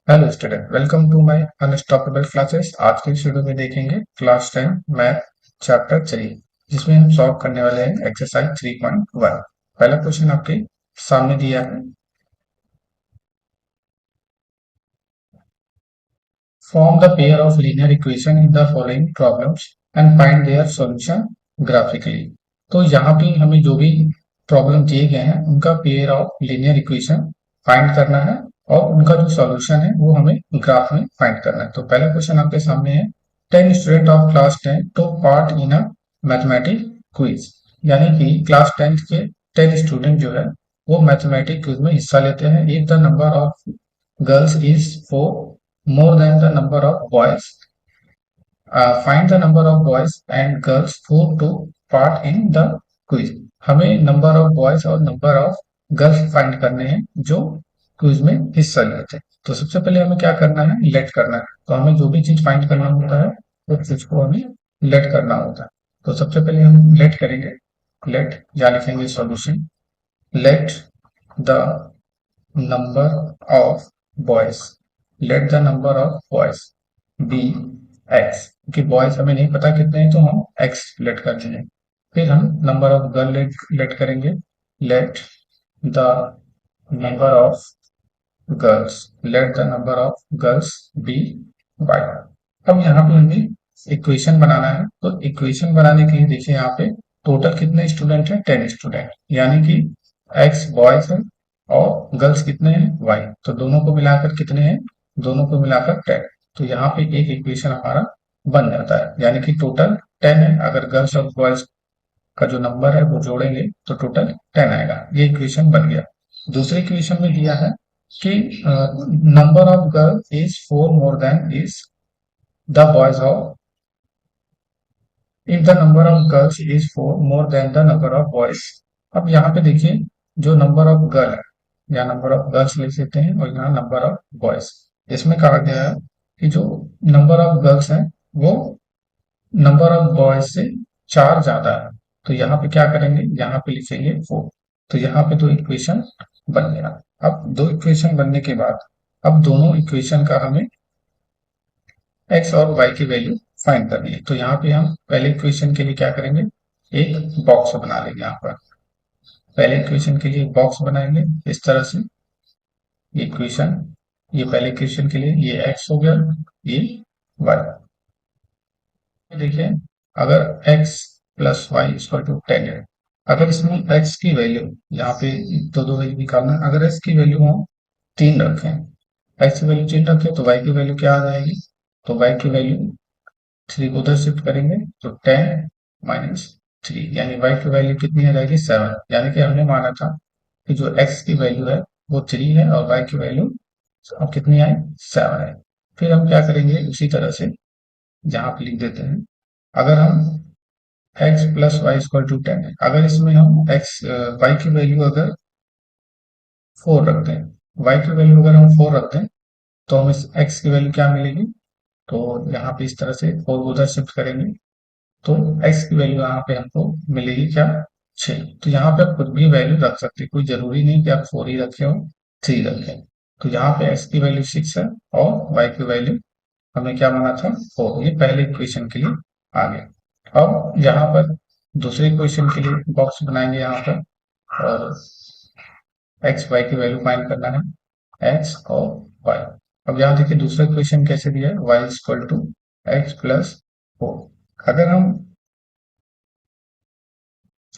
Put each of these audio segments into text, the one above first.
Hello student, welcome to my unstoppable classes. आज के इस वीडियो में देखेंगे क्लास 10 मैथ चैप्टर 3, जिसमें हम सॉल्व करने वाले हैं एक्सरसाइज 3.1। पहला क्वेश्चन आपके सामने दिया है। Form the pair of linear equation in the following problems and find their solution graphically. तो यहाँ पे हमें जो भी प्रॉब्लम दिए गए हैं उनका pair of linear equation find करना है और उनका जो सॉल्यूशन है वो हमें ग्राफ में फाइंड करना है। तो पहला क्वेश्चन आपके सामने है, 10 student of class 10 took part in a mathematic quiz. यानी कि क्लास 10 के 10 स्टूडेंट जो है वो मैथमेटिक क्विज में हिस्सा लेते हैं। If the number of girls is 4 more than the number of boys. Find the number of boys and girls who took part in the quiz. हमें नंबर ऑफ बॉयज और number of girls find करने हैं जो quiz में हिस्सा लिए थे। तो सबसे पहले हमें क्या करना है, लेट करना है। तो हमें जो भी चीज फाइंड करना होता है उस चीज को हमें लेट करना होता है। तो सबसे पहले हम लेट करेंगे। लेट या लिखेंगे solution, let the number of boys, let the number of boys be x, क्योंकि बॉयज हमें नहीं पता कितने हैं तो हम x लेट कर देंगे। फिर हम नंबर ऑफ गर्ल लेट करेंगे, let the number of girls, let the number of girls be y। अब यहाँ पे हमें इक्वेशन बनाना है। तो इक्वेशन बनाने के लिए देखिए यहाँ पे टोटल कितने स्टूडेंट है, 10 स्टूडेंट, यानी कि x बॉयज है और गर्ल्स कितने हैं, y। तो दोनों को मिलाकर कितने हैं, दोनों को मिलाकर 10। तो यहाँ पे एक इक्वेशन हमारा बन जाता है, यानी कि टोटल 10 है। अगर गर्ल्स और बॉयज का जो नंबर है वो जोड़ेंगे तो टोटल 10 आएगा। ये इक्वेशन बन गया। दूसरी इक्वेशन में दिया है कि number of girls is 4 more than is the boys of, if the number of girls is 4 more than the number of boys. अब यहाँ पे देखिए जो नंबर ऑफ गर्ल है, यहाँ नंबर ऑफ गर्ल्स लिख सकते हैं और यहाँ नंबर ऑफ बॉयज। इसमें कहा गया है कि जो नंबर ऑफ गर्ल्स है वो नंबर ऑफ बॉयज से 4 ज्यादा है। तो यहाँ पे क्या करेंगे, यहाँ पे लिखेंगे 4। तो यहाँ पे दो इक्वेशन बन गया। अब दो इक्वेशन बनने के बाद अब दोनों इक्वेशन का हमें x और y की वैल्यू फाइंड करनी है। तो यहाँ पे हम पहले इक्वेशन के लिए क्या करेंगे, एक बॉक्स बना लेंगे। यहाँ पर पहले इक्वेशन के लिए एक बॉक्स बनाएंगे इस तरह से। ये इक्वेशन, ये पहले इक्वेशन के लिए ये x हो गया, ये y। देखिए अगर x plus Y equal to 10 है, अगर इसमें x की वैल्यू, यहाँ पे दो दो वैल्यू निकालना है, अगर x की वैल्यू हम 3 रखें, x की वैल्यू 3 रखें तो y की वैल्यू क्या आ जाएगी, तो y की वैल्यू 3 को उधर शिफ्ट करेंगे तो 10 माइनस 3, यानी y की वैल्यू कितनी आ जाएगी, 7। यानी कि हमने माना था कि जो x की वैल्यू है वो 3 है और y की वैल्यू अब कितनी आई, 7 है। फिर हम क्या करेंगे, उसी तरह से यहाँ पे लिख देते हैं। अगर हम x plus Y equal to 10 है, अगर इसमें हम y की वैल्यू अगर 4 रख दें, y की वैल्यू अगर हम 4 रख दें तो हम इस x की वैल्यू क्या मिलेगी, तो यहाँ पे इस तरह से 4 को उधर शिफ्ट करेंगे तो x की वैल्यू यहाँ पे हमको मिलेगी क्या, 6। तो यहाँ पे आप कुछ भी वैल्यू रख सकते हैं, कोई जरूरी नहीं कि आप 4 ही रखें और 3 रखें। तो यहाँ पे x की वैल्यू 6 है और y की वैल्यू हमने क्या माना था, 4। ये पहले इक्वेशन के लिए आ गया। अब यहाँ पर दूसरे इक्वेशन के लिए बॉक्स बनाएंगे यहाँ पर, और x y की वैल्यू फाइंड करना है, x और y। अब यहाँ देखिए दूसरा इक्वेशन कैसे दिया है, y equal to X plus 4। अगर हम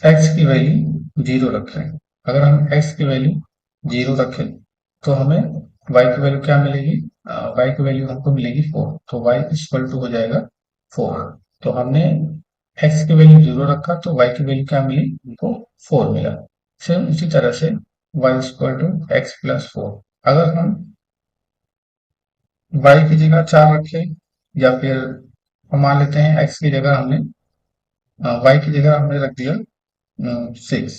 x की वैल्यू 0 रखें, अगर हम x की वैल्यू 0 रखें तो हमें y की वैल्यू क्या मिलेगी, y की वैल्यू हमको मिलेगी 4। तो y इक्वल टू हो जाएगा 4। तो हमने x की वैल्यू 0 रखा तो y की वैल्यू क्या मिली, हमको 4 मिला। सेम इसी तरह से y equal to X plus 4। अगर हम y की जगह 4 रखें, या फिर हम मान लेते हैं x की जगह हमने y की जगह हमने रख दिया 6,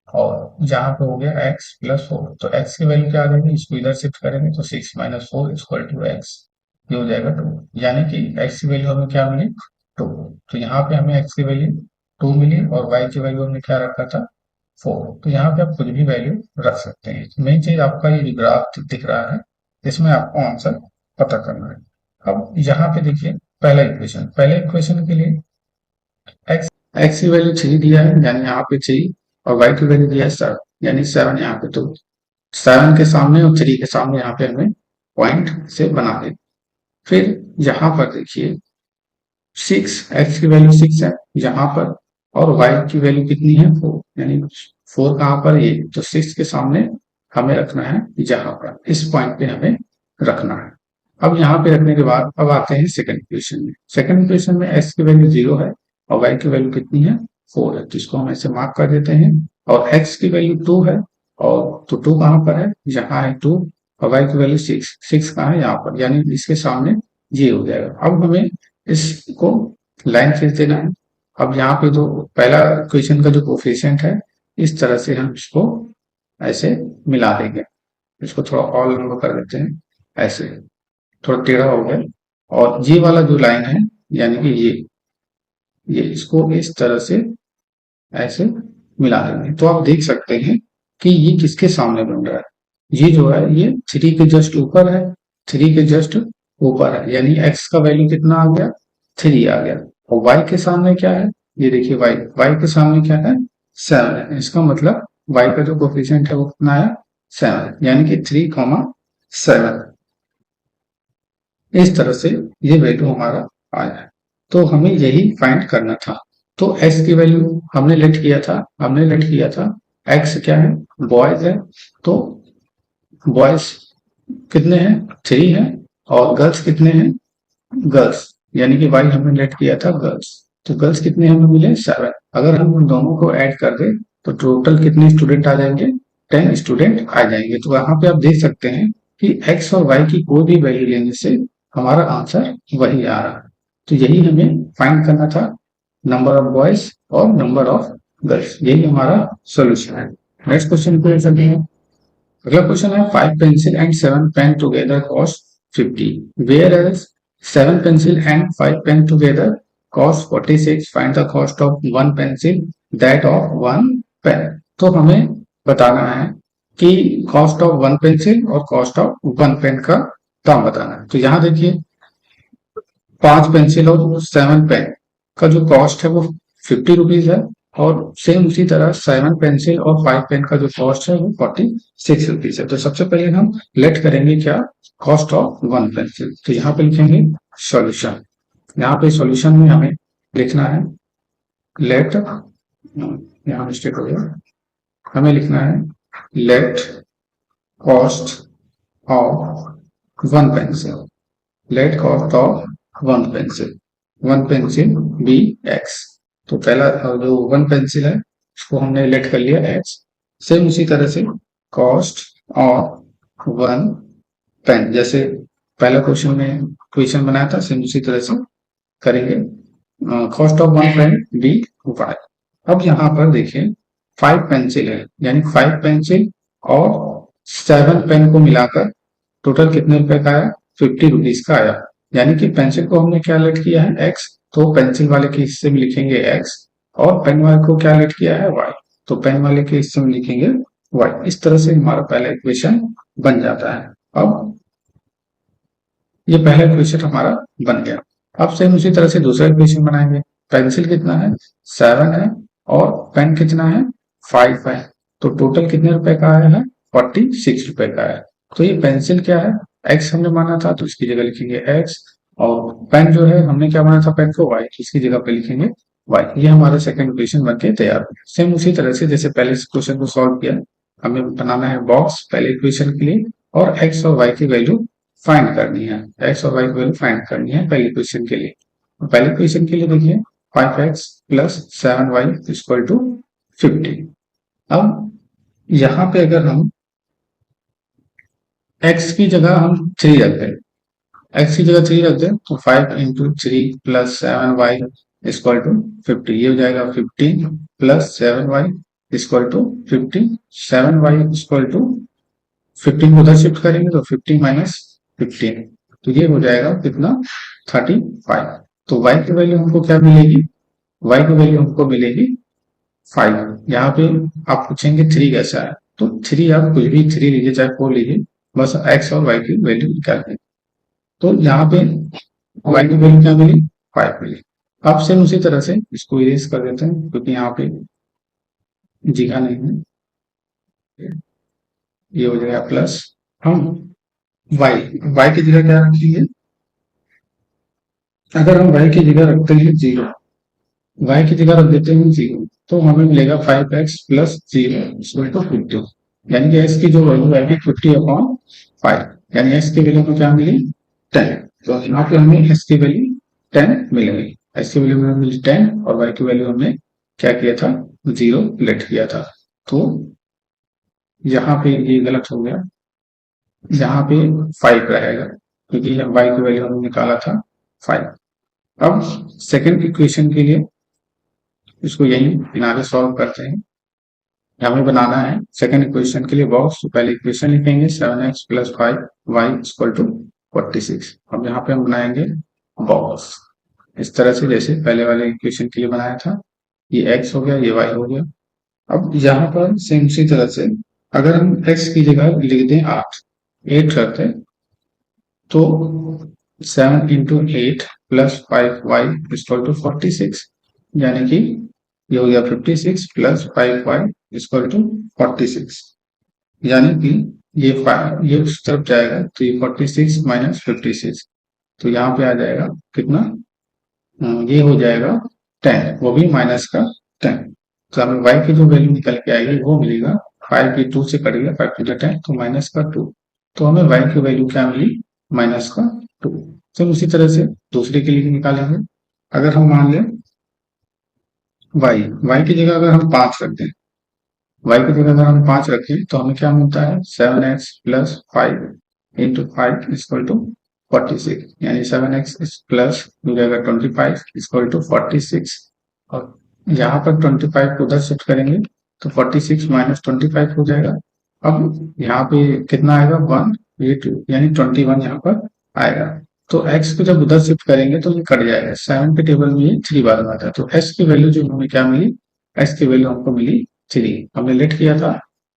और जहां पे हो गया x प्लस 4। तो x की वैल्यू क्या आ जाएगी, इसको इधर शिफ्ट करेंगे तो 6 माइनस 4 इक्वल टू एक्स, ये हो जाएगा 2। यानी कि x की वैल्यू हमें क्या मिली, 2। तो यहाँ पे हमें x की वैल्यू 2 मिली और y की वैल्यू हमने क्या रखा था, 4। तो यहाँ पे आप कुछ भी वैल्यू रख सकते हैं। मेन चीज आपका ये ग्राफ दिख रहा है, इसमें आपको आंसर पता करना है। अब यहाँ पे देखिए पहले इक्वेशन के लिए एक्स एक्स की वैल्यू 3 दिया है, यानी यहाँ पे 3, और वाई की वैल्यू दिया है 7, यानी 7 यहाँ पे। तो 7 के सामने और 3 के सामने यहाँ पे हमें पॉइंट से बना दे। फिर यहाँ पर देखिए 6, एक्स की वैल्यू 6 है यहाँ पर, और वाई की वैल्यू कितनी है 4, यानी 4 कहाँ पर, ये तो 6 के सामने हमें रखना है, यहाँ पर इस पॉइंट पे हमें रखना है। अब यहाँ पे रखने के बाद अब आते हैं सेकंड इक्वेशन में। सेकंड इक्वेशन में एक्स की वैल्यू 0 है और वाई की वैल्यू कितनी है 4 है, जिसको हम ऐसे मार्क कर देते हैं। और एक्स की वैल्यू 2 है, और तो 2 कहाँ पर है, यहाँ है 2, और वाई की वैल्यू 6, 6 कहाँ है यहाँ पर, यानी इसके सामने ये हो जाएगा। अब हमें इसको लाइन खींच देना है। अब यहाँ पे जो पहला इक्वेशन का जो कोफिशिएंट है, इस तरह से हम इसको ऐसे मिला देंगे। इसको थोड़ा और लंबा कर देते हैं, ऐसे थोड़ा टेढ़ा हो गया। और ये वाला जो लाइन है, यानी कि ये इसको इस तरह से ऐसे मिला देंगे। तो आप देख सकते हैं कि ये किसके सामने बन रहा है, ये जो है ये 3 के जस्ट ऊपर है, 3 के जस्ट ऊपर है, यानी x का वैल्यू कितना आ गया 3 आ गया। और y के सामने क्या है, ये देखिए y के सामने क्या है 7 है। इसका मतलब y का जो कोफिशिएंट है वो कितना है 7, यानी कि 3,7। इस तरह से ये वैल्यू हमारा आया है। तो हमें यही फाइंड करना था। तो x की वैल्यू हमने लेट किया था x क्या है, बॉयज है, तो बॉयज कितने हैं 3 हैं, और गर्ल्स कितने हैं, गर्ल्स, यानी कि y हमने लेट किया था गर्ल्स, तो गर्ल्स कितने हमें मिले 7। अगर हम उन दोनों को ऐड कर दें तो टोटल कितने स्टूडेंट आ जाएंगे, 10 स्टूडेंट आ जाएंगे। तो यहाँ पे आप देख सकते हैं कि x और y की कोई भी वैल्यू लेने से हमारा आंसर वही आ रहा है। तो यही हमें फाइंड करना था, नंबर ऑफ बॉयज और नंबर ऑफ गर्ल्स, यही हमारा सोल्यूशन है। नेक्स्ट क्वेश्चन पे चलते हैं। अगला क्वेश्चन है 5 pencil and 7 pen together cost 50, where as 7 pencil and 5 pen together cost 46, find the cost of 1 pencil that of 1 pen. तो हमें बताना है कि कॉस्ट ऑफ 1 पेंसिल और कॉस्ट ऑफ 1 पेन का दाम बताना है। तो यहाँ देखिए 5 पेंसिल और 7 पेन का जो कॉस्ट है वो 50 रुपीज है, और सेम उसी तरह 7 पेंसिल और 5 पेन का जो कॉस्ट है वो 46 रुपीज है। तो सबसे पहले हम लेट करेंगे क्या, कॉस्ट ऑफ 1 पेंसिल। तो यहाँ पे लिखेंगे सॉल्यूशन। यहाँ पे सॉल्यूशन में हमें लिखना है लेट, यहाँ मिस्टेक हो गया, हमें लिखना है let cost of 1 pencil, let cost of 1 pencil, 1 pencil be X. तो पहला जो 1 पेंसिल है उसको हमने लेट कर लिया x, सेम उसी तरह से कॉस्ट ऑफ 1 पेन, जैसे पहला क्वेश्चन में क्वेश्चन बनाया था सेम उसी तरह से करेंगे, cost of 1 pen be y। अब यहाँ पर देखिए 5 पेंसिल है, यानी 5 पेंसिल और 7 पेन को मिलाकर टोटल कितने रुपए का आया, 50 रुपीज का आया। यानी कि पेंसिल को हमने क्या लेट किया है x, तो पेंसिल वाले के हिस्से में लिखेंगे x, और पेन वाले को क्या लेट किया है y, तो पेन वाले के हिस्से में लिखेंगे y। इस तरह से हमारा पहला इक्वेशन बन जाता है। अब ये पहला इक्वेशन हमारा बन गया। अब सेम उसी तरह से दूसरा इक्वेशन बनाएंगे। पेंसिल कितना है 7 है, और पेन कितना है 5 है, तो टोटल कितने रुपए का आया है 46 रुपए का है। तो ये पेंसिल क्या है x हमने माना था, तो इसकी जगह लिखेंगे x, और पेन जो है हमने क्या माना था पेन को y, तो इसकी जगह पे लिखेंगे y। ये हमारा सेकंड इक्वेशन बन के तैयार हो गया। सेम उसी तरह से जैसे पहले इस क्वेश्चन को सॉल्व किया, हमें बनाना है बॉक्स पहले इक्वेशन के लिए, और x और y की वैल्यू फाइंड करनी है, x और y की वैल्यू फाइंड करनी है पहले इक्वेशन के लिए। पहले इक्वेशन के लिए देखिए 5x plus 7y equal to 50। अब यहाँ पे अगर हम x की जगह हम 3 रख दें, x की जगह 3 रख दें, तो 5 into 3 plus 7y equal to 50, ये हो जाएगा 15 plus 7y equal to 50, 7y equal to 15 को उधर शिफ्ट करेंगे तो 50 माइनस 15, तो ये हो जाएगा कितना 35। तो y की वैल्यू हमको क्या मिलेगी, y की वैल्यू हमको मिलेगी 5। यहाँ पे आप पूछेंगे 3 कैसा है, तो 3 आप कुछ भी 3 लीजिए चाहे 4 लीजिए, बस एक्स और वाई की वैल्यू निकालनी। तो यहाँ पे वाई की वैल्यू क्या मिली, 5 मिली। अब सेम उसी तरह से इसको इरेज कर देते हैं क्योंकि यहाँ पे जगह नहीं है, ये हो जाएगा प्लस, हम वाई वाई की जगह क्या रखेंगे, अगर हम वाई की जगह रखते हैं जीरो, वाई की जगह रख देते हैं जीरो, तो हमें मिलेगा 5x plus zero equal to 50। यानी कि x की जो वैल्यू आएगी 50/5, यानी x की वैल्यू में क्या मिली 10। तो यहाँ पे हमें x की वैल्यू 10 मिलेगी, x की वैल्यू में मिली 10 और y की वैल्यू हमने क्या किया था, जीरो लेट किया था। तो यहाँ पे ये गलत हो गया, यहाँ पे 5 रहेगा क्योंकि y की वैल्यू हमने निकाला था 5। अब सेकेंड इक्वेशन के लिए इसको यही बना के सॉल्व करते हैं। हमें बनाना है सेकंड इक्वेशन के लिए बॉक्स, तो पहले इक्वेशन लिखेंगे 7x plus 5y equal to 46। अब यहाँ पे हम बनाएंगे बॉक्स इस तरह से जैसे पहले वाले इक्वेशन के लिए बनाया था, ये x हो गया, ये y हो गया। अब यहाँ पर सेम उसी तरह से अगर हम x की जगह लिख दें 8 करते हैं, तो 7 into 8 plus 5y equal to 46, यानी कि ये हो गया 56 प्लस 5y इक्वल टू 46, यानी कि ये उस तरफ जाएगा तो ये 46 माइनस 56, तो यहाँ पे आ जाएगा कितना, ये हो जाएगा 10, वो भी माइनस का 10। तो हमें y की जो वैल्यू निकल के आएगी वो मिलेगा 5 की 2 से कट गया, 5 टू 10 तो माइनस का 2। तो हमें y की वैल्यू क्या मिली, माइनस का 2। तो उसी तरह से दूसरे के लिए निकालेंगे। अगर हम मान लें y की जगह अगर हम 5 रख दें, y की जगह अगर हम 5 रखें तो हमें क्या मिलता है 7x plus 5 into 5 equal to 46, यानी 7x प्लस हो जाएगा 25 इक्वल टू 46। और यहाँ पर 25 को उधर शिफ्ट करेंगे तो 46 माइनस 25 हो जाएगा। अब यहाँ पे कितना आएगा 1, ये 2, यानी 21 यहाँ पर आएगा। तो x को जब उधर शिफ्ट करेंगे तो ये कट जाएगा, 7 के टेबल में ये 3 बार आता है। तो x की वैल्यू जो हमें क्या मिली, x की वैल्यू हमको मिली 3। हमने लेट किया था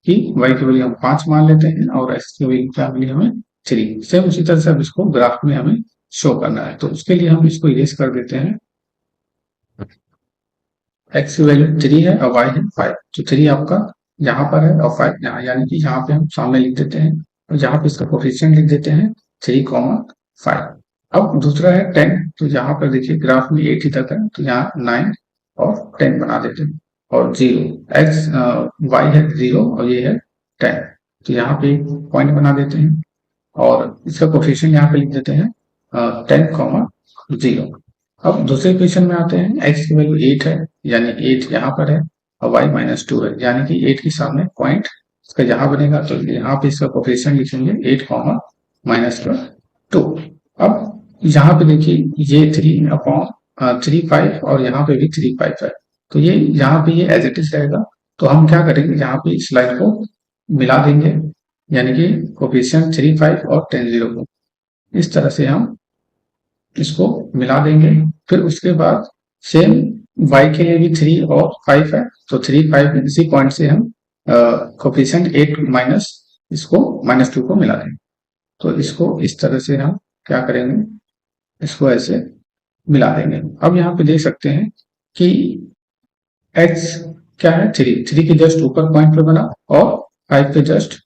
कि y की वैल्यू हम 5 मान लेते हैं और x की वैल्यू क्या मिली हमें 3। सेम उसी तरह से अब इसको ग्राफ में हमें शो करना है, तो उसके लिए हम इसको इरेज कर देते हैं। x की वैल्यू 3 है और y है 5, तो 3 आपका यहाँ पर है और 5 यहाँ, यानी कि यहाँ पे हम सामने लिख देते हैं और यहाँ पे इसका कोफिशिएंट लिख देते हैं 3,5। अब दूसरा है 10, तो यहाँ पर देखिए ग्राफ में 8 ही तक है, तो यहाँ 9 और 10 बना देते हैं और 0 x y है 0 और ये है 10, तो यहाँ पे पॉइंट बना देते हैं और इसका कोफिशिएंट यहाँ पे लिख देते हैं 10,0। अब दूसरे इक्वेशन में आते हैं, x की वैल्यू 8 है यानी 8 यहाँ पर है और y माइनस 2 है, यानी कि 8 के सामने पॉइंट इसका यहाँ बनेगा, तो यहाँ पे इसका कोफिशिएंट लिखेंगे 8 माइनस का 2। अब यहाँ पे देखिए ये 3/5 और यहाँ पे भी 3/5 है, तो ये यहाँ पे ये एज इट इज रहेगा। तो हम क्या करेंगे, यहाँ पे इस लाइन को मिला देंगे, यानी कि कोफिशिएंट 3, 5 और 10, 0 को इस तरह से हम इसको मिला देंगे। फिर उसके बाद सेम y के लिए भी 3 और 5 है, तो 3, 5 इसी पॉइंट से हम कोफिशिएंट 8 माइनस इसको -2 को मिला देंगे। तो इसको इस तरह से हम क्या करेंगे, इसको ऐसे मिला देंगे। अब यहाँ पे देख सकते हैं कि x क्या है 3 के जस्ट ऊपर पॉइंट पे बना और 5 के जस्ट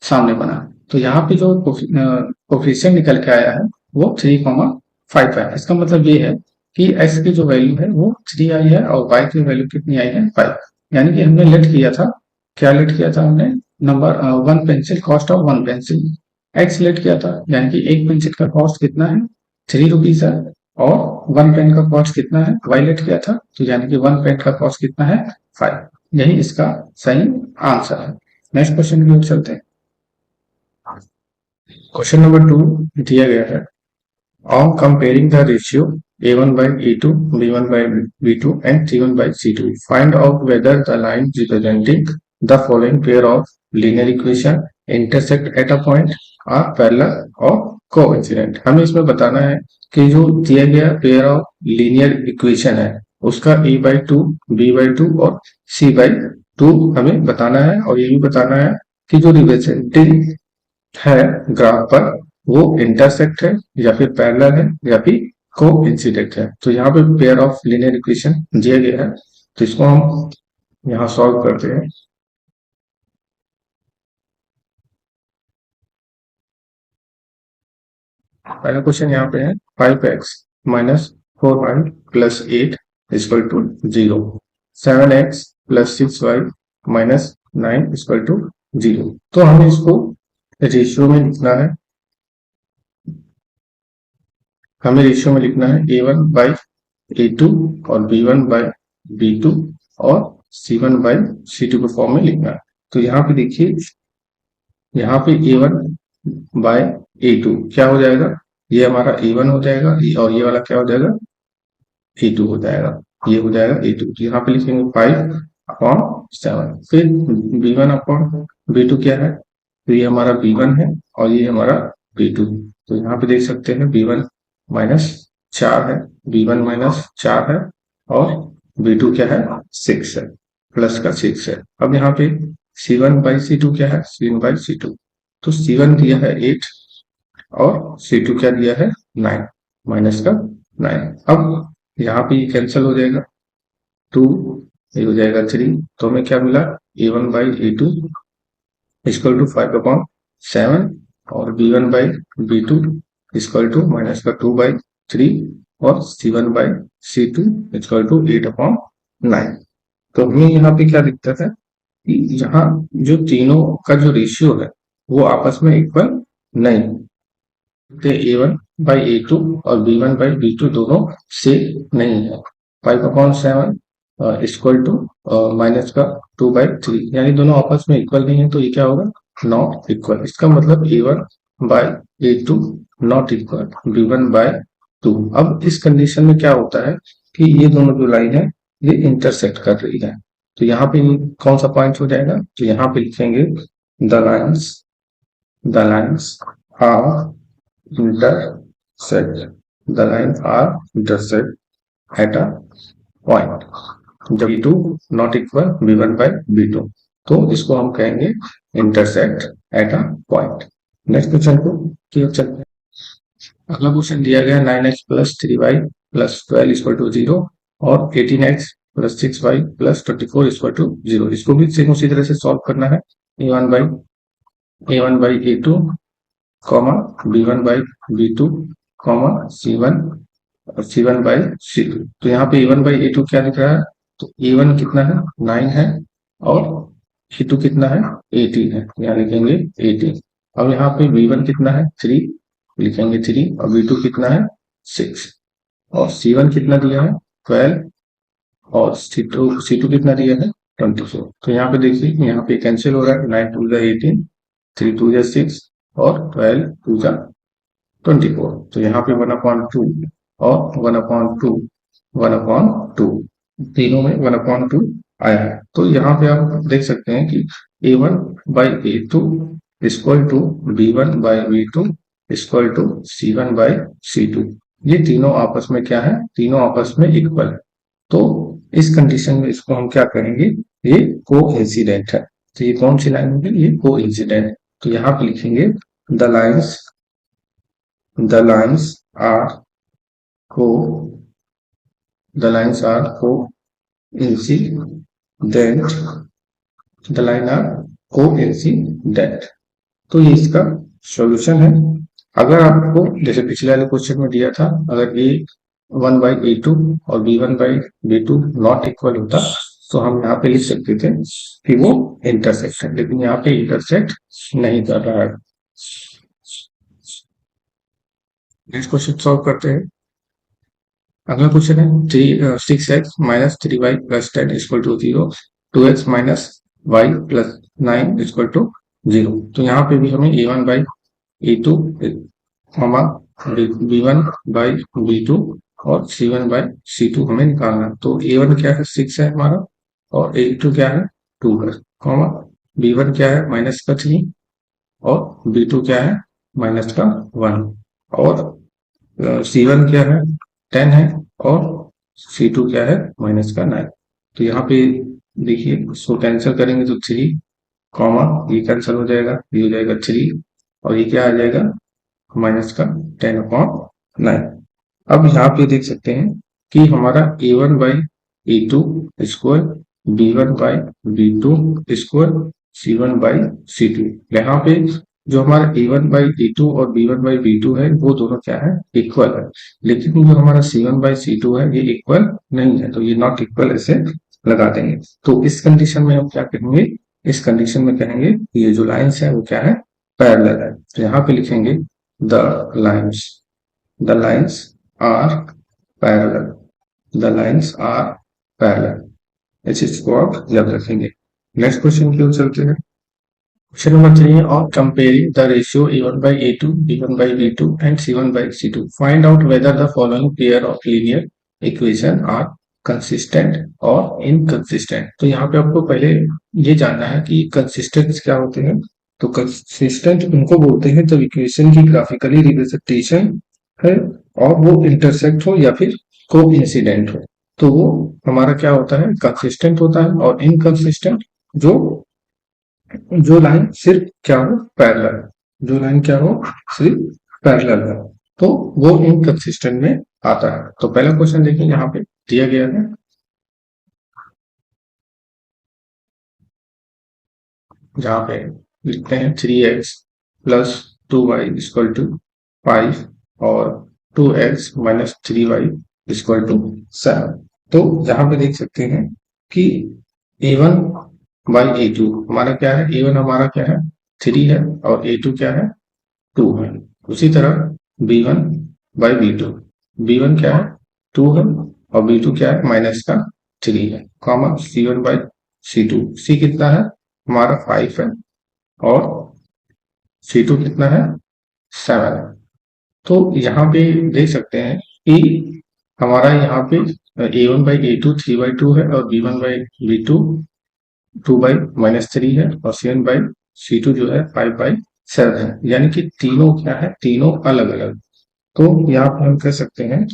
सामने बना, तो यहाँ पे जो कोफिशिएंट निकल के आया है वो 3,5 है। इसका मतलब ये है कि x की जो वैल्यू है वो 3 आई है और y की वैल्यू कितनी आई है 5, यानी कि हमने लेट किया था, क्या लेट किया था हमने, number 1 pencil cost of 1 pencil x let किया था, यानी कि एक पेंसिल का कॉस्ट कितना है 3 रुपीज है और 1 पेन का कॉस्ट कितना है y लेट किया था, तो यानी कि 1 पेन का कॉस्ट कितना है 5। यही इसका सही आंसर है। नेक्स्ट क्वेश्चन की ओर चलते हैं। क्वेश्चन नंबर 2 दिया गया है, on comparing the ratio a1 by a2, b1 by b2 and c1 by c2, find out whether the line representing the following pair of linear equation intersect at a point, are parallel or coincident। हमें इसमें बताना है कि जो दिया गया pair of linear equation है उसका a/2, b/2 और c/2 हमें बताना है, और ये भी बताना है कि जो रिप्रेजेंटिंग है ग्राफ पर, वो इंटरसेक्ट है या फिर पैरेलल है या फिर को इंसिडेंट है। तो यहाँ पे पेयर ऑफ लीनियर इक्वेशन दिया गया है, तो इसको हम यहाँ सॉल्व करते हैं। पहला क्वेश्चन यहाँ पे है 5x minus 4y plus 8 equal to 0, 7x plus 6y minus 9 equal to 0। तो हमें इसको रेशियो में लिखना है, हमें रेशियो में लिखना है a1 बाई a2 और b1 बाई b2 और c1 बाई c2 के फॉर्म में लिखना है। तो यहाँ पे देखिए, यहाँ पे a1 बाय a2 क्या हो जाएगा, ये हमारा a1 हो जाएगा और ये वाला क्या हो जाएगा, a2 हो जाएगा, ये हो जाएगा a2। तो यहाँ पे लिखेंगे 5/7। फिर b1 अपॉन b2 क्या है, तो ये हमारा b1 है और ये हमारा b2। तो यहाँ पे देख सकते हैं b1 माइनस 4 है, b1 माइनस 4 है और b2 क्या है 6 है, प्लस का 6 है। अब यहाँ पे c1 बाई c2 क्या है, c1 बाई c2, तो c1 दिया है 8 और c2 क्या दिया है 9, माइनस का 9। अब यहाँ पे ये कैंसिल हो जाएगा, 2 ये हो जाएगा 3, तो हमें क्या मिला a1 by a2 equal to 5/7 और b1 by b2 equal to minus का 2/3 और c1 by c2 equal to 8/9। तो हमें यहाँ पे क्या दिखता है कि यहाँ जो तीनों का जो रेशियो है वो आपस में इक्वल नहीं, a1 बाई a2 और b1 बाई b2 दोनों से नहीं है। 5/7 इक्वल टू माइनस का 2/3, यानी दोनों आपस में इक्वल नहीं है, तो ये क्या होगा नॉट इक्वल। इसका मतलब a1 by a2 not equal b1 by 2। अब इस कंडीशन में क्या होता है कि ये दोनों जो लाइन है ये इंटरसेक्ट कर रही है, तो यहाँ पे कौन सा पॉइंट हो जाएगा, तो यहाँ पे लिखेंगे the lines are intersect, the lines are intersect at a point जब b2 not equal b1 by b2, तो इसको हम कहेंगे intersect at a point. Next question को क्लियर चलते हैं। अगला क्वेश्चन दिया गया 9x plus 3y plus 12 equal to 0 और 18x plus 6y plus 24 equal to 0। इसको भी सेम उसी तरह से सॉल्व करना है, a1 by a2 comma b1 by b2 comma c1 और c1 बाई c2। तो यहाँ पे a1 बाई a2 क्या दिख रहा है, तो a1 कितना है 9 है और a2 कितना है 18 है, यहाँ लिखेंगे 18। अब यहाँ पे b1 कितना है 3, लिखेंगे 3 और b2 कितना है 6 और c1 कितना दिया है 12 और c2 कितना दिया है 24। तो यहाँ पे देखिए, यहाँ पे कैंसिल हो रहा है, 9 2 जा 18, 3 2 जा 6 और 12 2 जा 24। तो यहाँ पे 1/2 और 1/2 1/2 तीनों में 1/2 आया है। तो यहाँ पे आप देख सकते हैं कि a1 by a2 equal to b1 by b2 equal to c1 by c2, ये तीनों आपस में क्या है, तीनों आपस में इक्वल है। तो इस कंडीशन में इसको हम क्या करेंगे, ये को इंसिडेंट है। तो ये कौन सी लाइन होगी, ये को इंसिडेंट है। तो यहाँ पे लिखेंगे द लाइन्स आर को the lines are coincident, the line are coincident। तो ये इसका सॉल्यूशन है। अगर आपको जैसे पिछले वाले क्वेश्चन में दिया था, अगर a1 बाई a2 और b1 by b2 not equal होता, तो हम यहाँ पे लिख सकते थे कि वो इंटरसेक्ट है, लेकिन यहाँ पे इंटरसेक्ट नहीं कर रहा है। नेक्स्ट क्वेश्चन सॉल्व करते हैं। अगला क्वेश्चन है 6x minus 3y plus 10 equal to 0, 2x minus y plus 9 equal to 0। तो यहाँ पे भी हमें a1 by a2 comma b1 by b2 और c1 बाई c2 हमें निकालना है। तो a1 क्या है 6 है हमारा और a2 क्या है 2 है, कॉमा b1 क्या है माइनस का 3 और b2 क्या है माइनस का 1 और c1 क्या है 10 है और c2 क्या है माइनस का 9। तो यहाँ पे देखिए, इसको कैंसिल करेंगे तो 3 कॉमा ये कैंसिल हो जाएगा, ये हो जाएगा 3 और ये क्या आ जाएगा माइनस का 10/9। अब यहाँ पे देख सकते हैं कि हमारा a1/a2 square, b1/b2 square, c1/c2। यहाँ पे जो हमारा a1/a2 और b1/b2 है वो दोनों क्या है इक्वल है, लेकिन जो हमारा c1/c2 है ये इक्वल नहीं है, तो ये नॉट इक्वल ऐसे लगा देंगे। तो इस कंडीशन में हम क्या कहेंगे, इस कंडीशन में कहेंगे ये जो लाइन्स है वो क्या है पैरेलल है। तो यहाँ पे लिखेंगे the lines, the lines are parallel, the lines are parallel. इस चीज को आप याद रखेंगे। नेक्स्ट क्वेश्चन की ओर चलते हैं। क्वेश्चन नंबर 3 है और comparing the ratio a1/a2, b1/b2 and c1/c2, find out whether the following pair of linear equation are consistent और इनकंसिस्टेंट। तो यहाँ पे आपको पहले ये जानना है कि कंसिस्टेंट क्या होते हैं। तो कंसिस्टेंट उनको बोलते हैं जब इक्वेशन की ग्राफिकली रिप्रेजेंटेशन है और वो इंटरसेक्ट हो या फिर को इंसिडेंट हो, तो वो हमारा क्या होता है कंसिस्टेंट होता है। और इनकंसिस्टेंट जो जो लाइन सिर्फ क्या हो पैरेलल, जो लाइन क्या हो सिर्फ पैरेलल है, तो वो इनकंसिस्टेंट में आता है। तो पहला क्वेश्चन देखिए यहाँ पे दिया गया है, जहाँ पे लिखते हैं 3x plus 2y equal to 5 और 2x minus 3y equal to 7। तो यहाँ पे देख सकते हैं कि a1/a2 हमारा क्या है, a1 हमारा क्या है 3 है और a2 क्या है 2 है। उसी तरह b1/b2, b1 क्या है 2 है और b2 क्या है माइनस का 3 है, कॉमा c1/c2, c कितना है हमारा 5 है और c2 कितना है 7 है। तो यहाँ पे देख सकते हैं कि हमारा यहाँ पे a1/a2 3/2 है और b1/b2 2/-3 है और c1/c2 जो है 5/7 है, यानी कि तीनों क्या है तीनों अलग अलग। तो यहाँ पे हम कह सकते हैं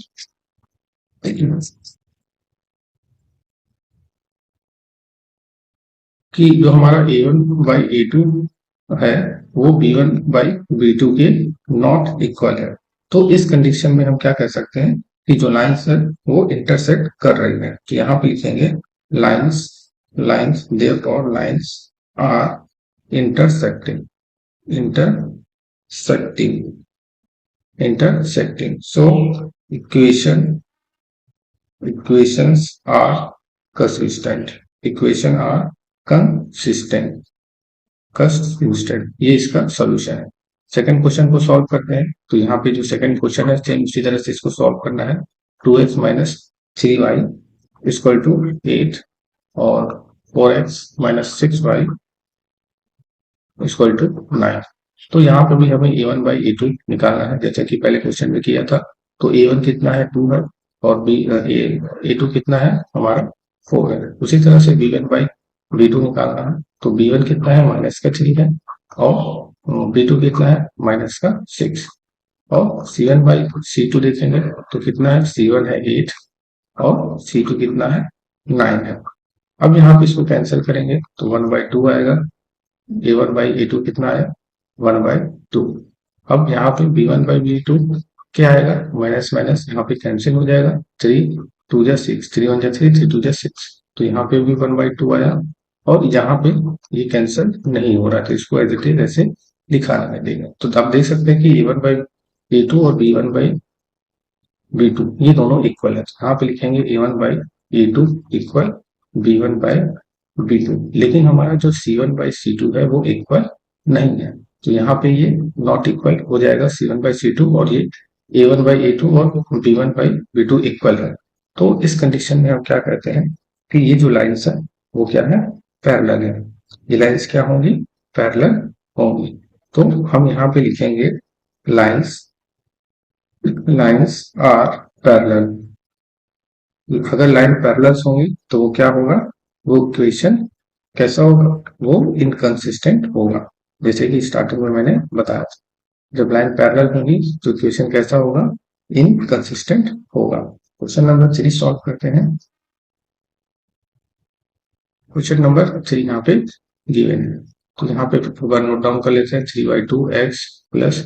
कि जो हमारा a1/a2 है वो b1/b2 के नॉट इक्वल है। तो इस कंडीशन में हम क्या कह सकते हैं कि जो लाइंस है वो इंटरसेक्ट कर रही है। तो यहाँ पे लिखेंगे lines, lines therefore lines are intersecting, intersecting, intersecting. So equations are consistent, equation are consistent, consistent। ये इसका सॉल्यूशन है। सेकंड क्वेश्चन को सॉल्व करते हैं। तो यहाँ पे जो सेकंड क्वेश्चन है सेम उसी तरह से इसको सॉल्व करना है। 2x minus 3y equal to 8 और 4x minus 6y equal to 9। तो यहाँ पे भी हमें a1/a2 निकालना है, जैसे कि पहले क्वेश्चन में किया था। तो a1 कितना है 2 है और a2 कितना है हमारा 4 है। उसी तरह से b1/b2 निकालना है। तो b1 कितना है माइनस का 3 है और b2 कितना है माइनस का 6। और c1/c2 देखेंगे तो कितना है c1 है 8 और c2 कितना है 9 है। अब यहाँ पे इसको कैंसिल करेंगे तो 1/2 आएगा, a1/a2 कितना है 1/2। अब यहाँ पे b1/b2 क्या आएगा माइनस माइनस यहाँ पे कैंसिल हो जाएगा, 3 2 जा 6, 3 1 जा 3, 3 2 जा 6। तो यहाँ पे भी 1/2 आया और यहाँ पे ये कैंसिल नहीं हो रहा, तो इसको एज इट इज ऐसे लिखा रहने देंगे। तो आप देख सकते हैं कि a1/a2 और b1/b2 ये दोनों इक्वल है। यहाँ पे लिखेंगे a1/a2 इक्वल b1/b2, लेकिन हमारा जो c1/c2 है वो इक्वल नहीं है। तो यहाँ पे ये नॉट इक्वल हो जाएगा c1/c2 और ये a1/a2 और b1/b2 इक्वल है। तो इस कंडीशन में हम क्या कहते हैं कि ये जो लाइन्स है वो क्या है पैरेलल है। ये लाइन्स क्या होंगी पैरेलल होंगी। तो हम यहाँ पे लिखेंगे लाइन्स, लाइन्स आर पैरेलल। अगर लाइन पैरेलल होंगी तो वो क्या होगा, वो इक्वेशन कैसा होगा, वो इनकंसिस्टेंट होगा। जैसे कि स्टार्टिंग में मैंने बताया, जब लाइन पैरेलल होगी तो इक्वेशन कैसा होगा इनकंसिस्टेंट होगा। क्वेश्चन नंबर 3 सॉल्व करते हैं। क्वेश्चन नंबर 3 यहाँ पे गिवन है, तो यहाँ पे नोट डाउन कर लेते हैं 3/2x plus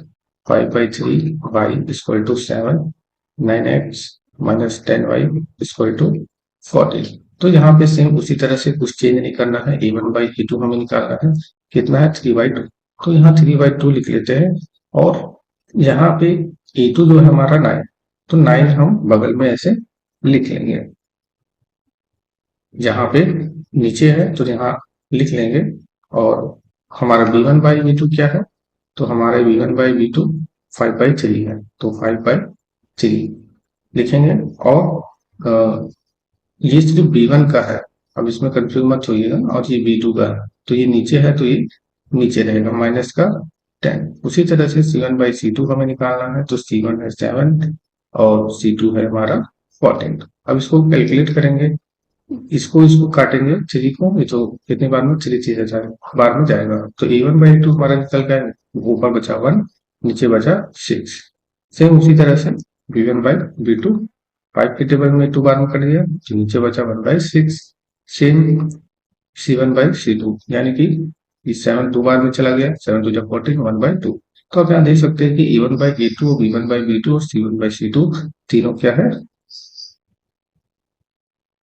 5/3 y equal to 7, 9x minus 10y equal to 14। तो यहाँ पे सेम उसी तरह से कुछ चेंज नहीं करना है, a1/a2 हमें निकालना है, कितना है 3/2। तो यहाँ 3/2 लिख लेते हैं, और यहाँ पे a2 जो है हमारा 9, तो 9 हम बगल में ऐसे लिख लेंगे, यहाँ पे नीचे है तो यहाँ लिख लेंगे। और हमारा v1/v2 क्या है, तो हमारा v1/v2 5/3 है, तो 5/3 लिखेंगे। और ये सिर्फ v1 का है, अब इसमें कंफ्यूज मत होइएगा, और ये v2 का है, तो ये नीचे है तो ये नीचे रहेगा माइनस का 10। उसी तरह से c1/c2 हमें निकालना है, तो c1 है 7 और c2 है हमारा 14। अब इसको कैलकुलेट करेंगे, इसको इसको काटेंगे, थ्री को, ये तो कितनी बार में थ्री चीज बार में जाएगा, तो a1/a2 हमारा निकल गया, ऊपर बचा 1, नीचे बचा 6। सेम उसी तरह से v1/v2, 5 के टेबल में 2 बार में कट गया, तो नीचे बचा 1/6। सेम c1/c2, यानी कि 7 2 बार में चला गया, 7 2 14, 1/2। तो आप यहाँ देख सकते हैं कि a1/a2 और b1/b2 और c1/c2 तीनों क्या है,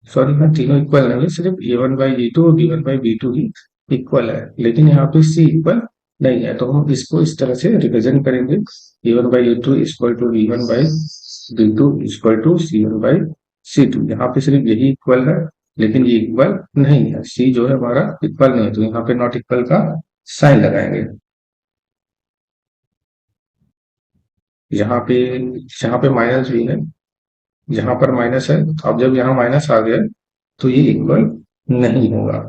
सॉरी हाँ, तीनों इक्वल नहीं है, सिर्फ a1/a2 और b1/b2 ही इक्वल है, लेकिन यहाँ पे c इक्वल नहीं है, तो हम इसको इस तरह से रिप्रेजेंट करेंगे, a1/a2 equal to b1/b2 equal to c1/c2। यहाँ पे सिर्फ यही इक्वल है, लेकिन ये इक्वल नहीं है, c जो है हमारा इक्वल नहीं है, तो यहाँ पे नॉट इक्वल का साइन लगाएंगे। यहाँ पे माइनस भी है, यहाँ पर माइनस है, तो अब जब यहाँ माइनस आ गया तो ये इक्वल नहीं होगा,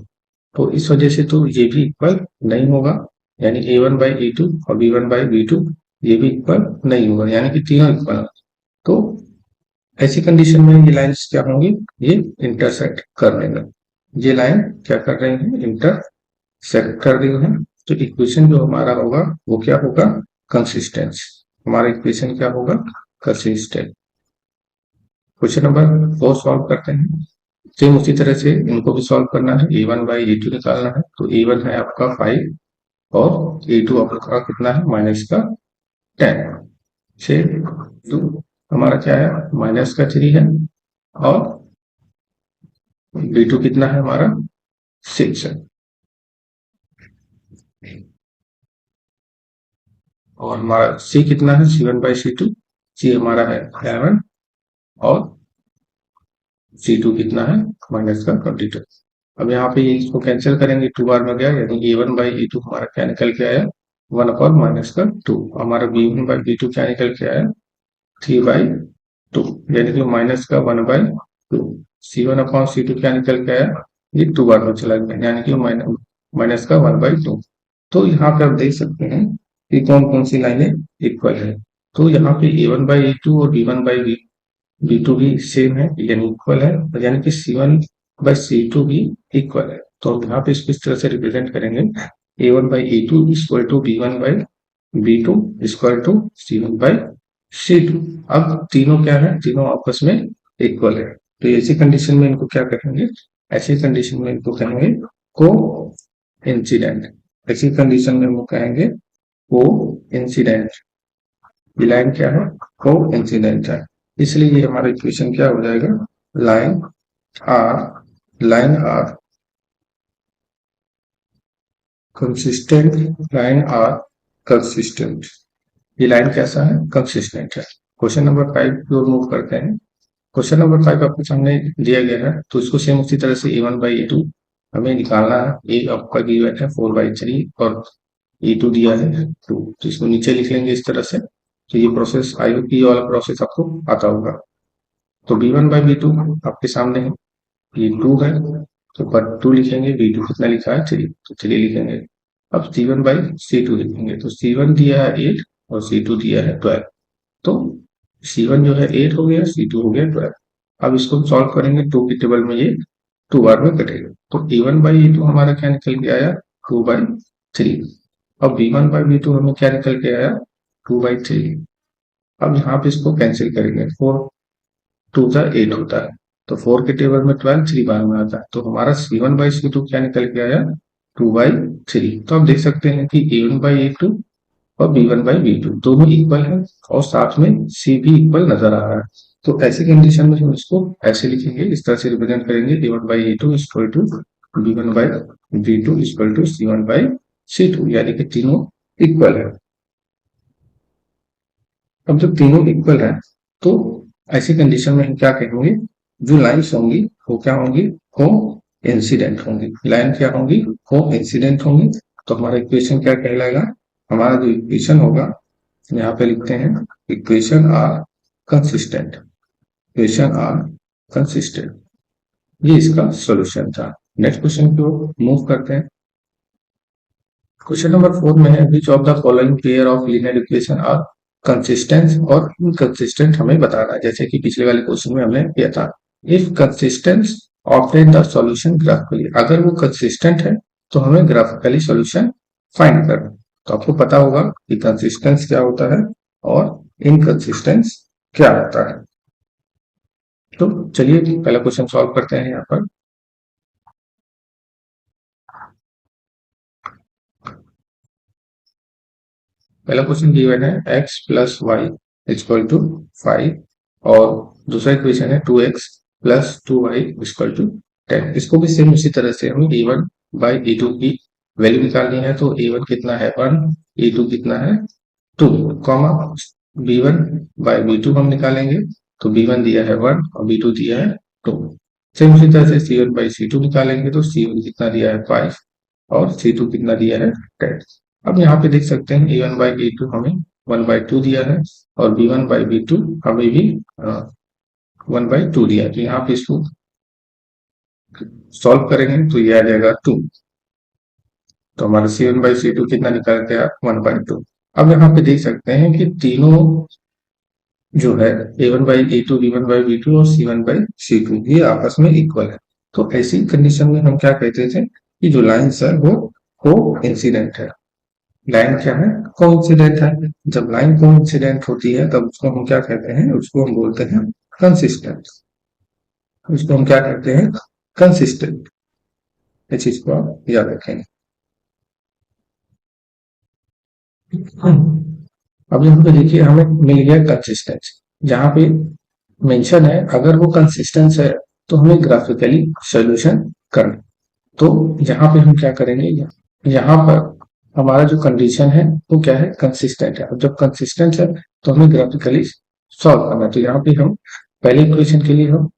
तो इस वजह से तो ये भी इक्वल नहीं होगा, यानी a1/a2 और b1/b2 ये भी इक्वल नहीं होगा, यानी कि तीनों इक्वल। तो ऐसी कंडीशन में ये लाइंस क्या होंगी, ये इंटरसेक्ट कर लेंगे, ये लाइन क्या कर रही है, इंटरसेक्ट कर रही है। तो इक्वेशन जो हमारा होगा वो क्या होगा, कंसिस्टेंस। हमारा इक्वेशन क्या होगा, कंसिस्टेंट। क्वेश्चन नंबर 4 सॉल्व करते हैं। सेम उसी तरह से इनको भी सॉल्व करना है, a1/a2 निकालना है, तो a1 है आपका 5 और a2 आपका कितना है, माइनस का 10 से 2 हमारा क्या है, माइनस का 3 है, और b2 कितना है हमारा 6 है, और हमारा c कितना है, c1/c2, c हमारा है 11 और c2 कितना है, माइनस का 22। अब यहाँ पे इसको कैंसिल करेंगे, 2 बार में गया, यानी a1/a2 हमारा क्या निकल के आया, 1/-2। हमारा b1/b2 क्या निकल के आया, 3/2, यानी कि माइनस का 1/2। c1/c2 क्या निकल के आया, ये 2 बार में चला गया, यानी कि माइनस का 1/2। तो यहाँ पे आप देख सकते हैं कि कौन कौन सी लाइनें इक्वल है। तो यहाँ पे a1/a2 और b1/b2 भी सेम है, यानी इक्वल है, यानी कि c1/c2 भी इक्वल है। तो हम यहाँ पे इसको इस तरह से रिप्रेजेंट करेंगे, a1/a2 equal to b1/b2 equal to c1/c2। अब तीनों क्या है, तीनों आपस में इक्वल है, तो ऐसी कंडीशन में इनको क्या कहेंगे, ऐसी कंडीशन में इनको कहेंगे को इंसिडेंट। ऐसी कंडीशन में वो कहेंगे को इंसिडेंट। ये लाइन क्या है, को इंसिडेंट है, इसलिए ये हमारा इक्वेशन क्या हो जाएगा, line are consistent, line are consistent. ये लाइन कैसा है, कंसिस्टेंट है। क्वेश्चन नंबर 5 की ओर मूव करते हैं। क्वेश्चन नंबर 5 आपके सामने दिया गया है, तो इसको सेम उसी तरह से a1/a2 हमें निकालना है। a आपका गिवन है 4/3 और a2 दिया है 2, तो इसको नीचे लिख लेंगे इस तरह से। तो ये प्रोसेस, आई होप ये वाला प्रोसेस आपको आता होगा। तो b1/b2 आपके सामने है, ये 2 है, तो पर 2 लिखेंगे, b2 कितना लिखा है 3, तो 3 लिखेंगे। अब c1/c2 लिखेंगे, तो c1 दिया है 8 और c2 दिया है 12, तो c1 जो है 8 हो गया, c2 हो गया 12। अब इसको सॉल्व करेंगे, 2 की टेबल में ये 2 बार में कटेगा, तो a1/a2 हमारा क्या निकल के आया, 2/3। अब b1/b2 हमें क्या निकल के आया, 2/3। अब यहाँ पे इसको कैंसिल करेंगे, 4 2 जा 8 होता है, तो 4 के टेबल में 12 3 बार में आता है, तो हमारा c1/c2 क्या निकल के आया, 2/3। तो आप देख सकते हैं कि a1/a2 और b1/b2 दोनों इक्वल है और साथ में c भी इक्वल नजर आ रहा है। तो ऐसी कंडीशन में हम इसको ऐसे लिखेंगे, इस तरह से रिप्रेजेंट करेंगे, a1/a2 equal to b1/b2 equal to c1/c2, यानी कि तीनों इक्वल है। अब जब तीनों इक्वल है तो ऐसी कंडीशन में हम क्या कहेंगे, जो लाइन्स होंगी वो क्या होंगी, को इंसिडेंट होंगी। लाइन क्या होंगी, को इंसिडेंट होंगी। तो हमारा इक्वेशन क्या कहलाएगा, हमारा जो इक्वेशन होगा यहाँ पे लिखते हैं, equation are consistent, equation are consistent, ये इसका सॉल्यूशन था। नेक्स्ट क्वेश्चन को मूव करते हैं। क्वेश्चन नंबर 4 में है, which of the following pair of linear equation are consistent और इनकंसिस्टेंट हमें बताना है, जैसे कि पिछले वाले क्वेश्चन में हमने किया था। If consistent obtain the solution graphically, अगर वो कंसिस्टेंट है तो हमें ग्राफिकली सॉल्यूशन फाइंड करना। तो आपको पता होगा कि कंसिस्टेंस क्या होता है और इनकंसिस्टेंस क्या होता है। तो चलिए पहला क्वेश्चन सॉल्व करते हैं। यहाँ पर पहला क्वेश्चन गिवन है x plus Y equal to 5 और दूसरा इक्वेशन है 2x plus 2y equal to 10। इसको भी सेम उसी तरह से हमें a1/a2 की वैल्यू निकालनी है। तो a1 कितना है 1, a2 कितना है 2, कॉमा b1/b2 हम निकालेंगे। तो b1 दिया है 1 और b2 दिया है 2। सेम उसी तरह से c1/c2 निकालेंगे। तो c1 कितना दिया है 5 और c2 कितना दिया है 10। अब यहाँ पे देख सकते हैं a1/a2 हमें 1/2 दिया है और b1/b2 हमें भी 1/2 दिया है। तो यहाँ पे इसको सॉल्व करेंगे तो ये आ जाएगा 2। तो हमारा c1/c2 कितना निकालते हैं आप 1/2। अब यहाँ पे देख सकते हैं कि तीनों जो है a1/a2, b1/b2 और c1/c2 ये आपस में इक्वल है। तो ऐसी कंडीशन में हम क्या कहते थे कि जो लाइन्स है वो को इंसिडेंट है। लाइन क्या है, कोइंसिडेंट है। जब लाइन कोइंसिडेंट होती है तब उसको हम क्या कहते हैं, उसको हम बोलते हैं कंसिस्टेंट। उसको हम क्या कहते हैं, कंसिस्टेंट। इस चीज को आप याद रखेंगे। अब यहाँ पे देखिए हमें मिल गया कंसिस्टेंस, जहां पे मेंशन है अगर वो कंसिस्टेंस है तो हमें ग्राफिकली सॉल्यूशन करना। तो यहाँ पे हम क्या करेंगे, यहाँ पर हमारा जो कंडीशन है वो क्या है, कंसिस्टेंट है। अब जब कंसिस्टेंट है तो हमें ग्राफिकली सॉल्व करना है। तो यहाँ पे हम पहले इक्वेशन के लिए हम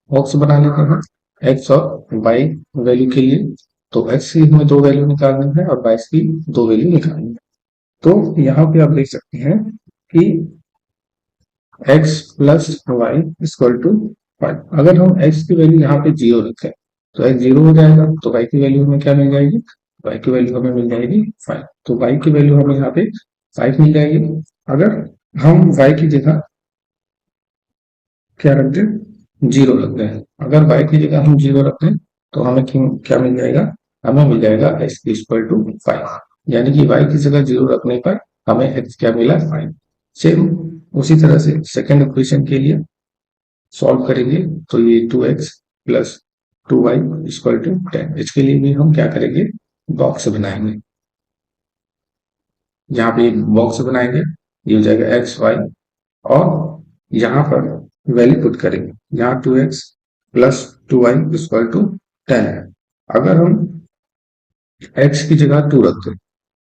बॉक्स बना लेते हैं एक्स और वाई वैल्यू के लिए। तो एक्स की हमें दो वैल्यू निकालनी है और वाई की दो वैल्यू निकालनी है। तो यहाँ पे आप देख सकते हैं कि x plus Y equal to 5। अगर हम x की वैल्यू यहाँ पे 0 रखें तो x 0 हो जाएगा। तो y की वैल्यू हमें क्या मिल जाएगी, y की वैल्यू हमें मिल जाएगी 5। तो y की वैल्यू हमें यहाँ पे 5 मिल जाएगी। अगर हम y की जगह क्या रख दें, 0 रख दें, अगर y की जगह हम 0 रख दें तो हमें क्या मिल जाएगा, हमें मिल जाएगा x इक्वल टू 5। यानी कि y की जगह 0 रखने पर हमें x क्या मिला 5। सेम उसी तरह से सेकेंड इक्वेशन के लिए सॉल्व करेंगे। तो ये 2x plus 2y equal to 10, इसके लिए भी हम क्या करेंगे, बॉक्स बनाएंगे। यहाँ पे बॉक्स बनाएंगे, ये हो जाएगा एक्स वाई और यहाँ पर वैल्यू पुट करेंगे। यहाँ 2x plus 2y equal to 10 है। अगर हम x की जगह 2 रखते हैं,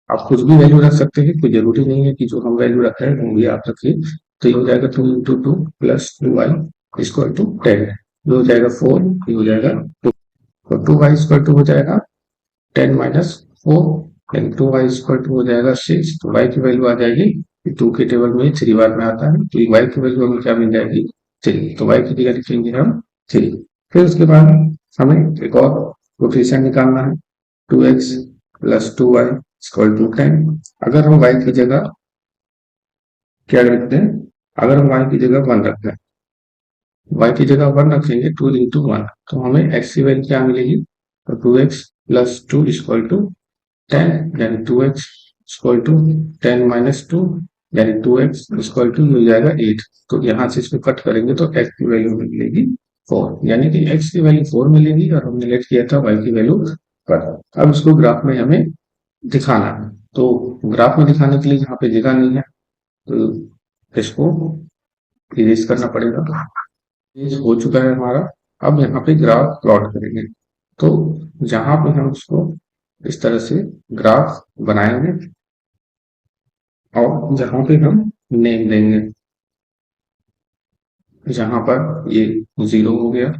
आप कुछ भी वैल्यू रख सकते हैं, कोई जरूरी नहीं है कि जो हम वैल्यू रख रहे हैं वो भी आप रखिए। तो ये हो जाएगा 2 into 2 plus 2y equal to 10 है। ये हो जाएगा 4, ये हो जाएगा 2। तो 2y इक्वल टू हो जाएगा 10 माइनस 4 यानी 2y इक्वल टू हो जाएगा 6। तो y की वैल्यू आ जाएगी 2 के टेबल में 3 बार में आता है। तो y की वैल्यू हमें क्या मिल जाएगी 3। तो y की जगह लिखेंगे हम 3। फिर उसके बाद हमें एक और कोफिशिएंट निकालना है, 2x plus 2y equal to 10। अगर हम y की जगह क्या रखते हैं, अगर हम y की जगह 1 रखते हैं, y की जगह 1 रखेंगे 2 इंटू 1, तो हमें x की वैल्यू क्या मिलेगी, तो 2x प्लस 2 इक्वल टू 10 यानी 2x इक्वल टू 10 माइनस 2 यानी 2x इक्वल टू मिल जाएगा 8। तो यहाँ से इसको कट करेंगे तो x की वैल्यू मिलेगी 4, यानी कि x की वैल्यू 4 मिलेगी और हमने लेट किया था y की वैल्यू पर। अब इसको ग्राफ में हमें दिखाना है। तो ग्राफ में दिखाने के लिए यहाँ पे जगह नहीं है, तो इसको इरेज करना पड़ेगा। ये हो चुका है हमारा। अब यहाँ पे ग्राफ प्लॉट करेंगे, तो जहां पे हम उसको इस तरह से ग्राफ बनाएंगे और जहां पे हम नेम देंगे, जहां पर ये 0 हो गया,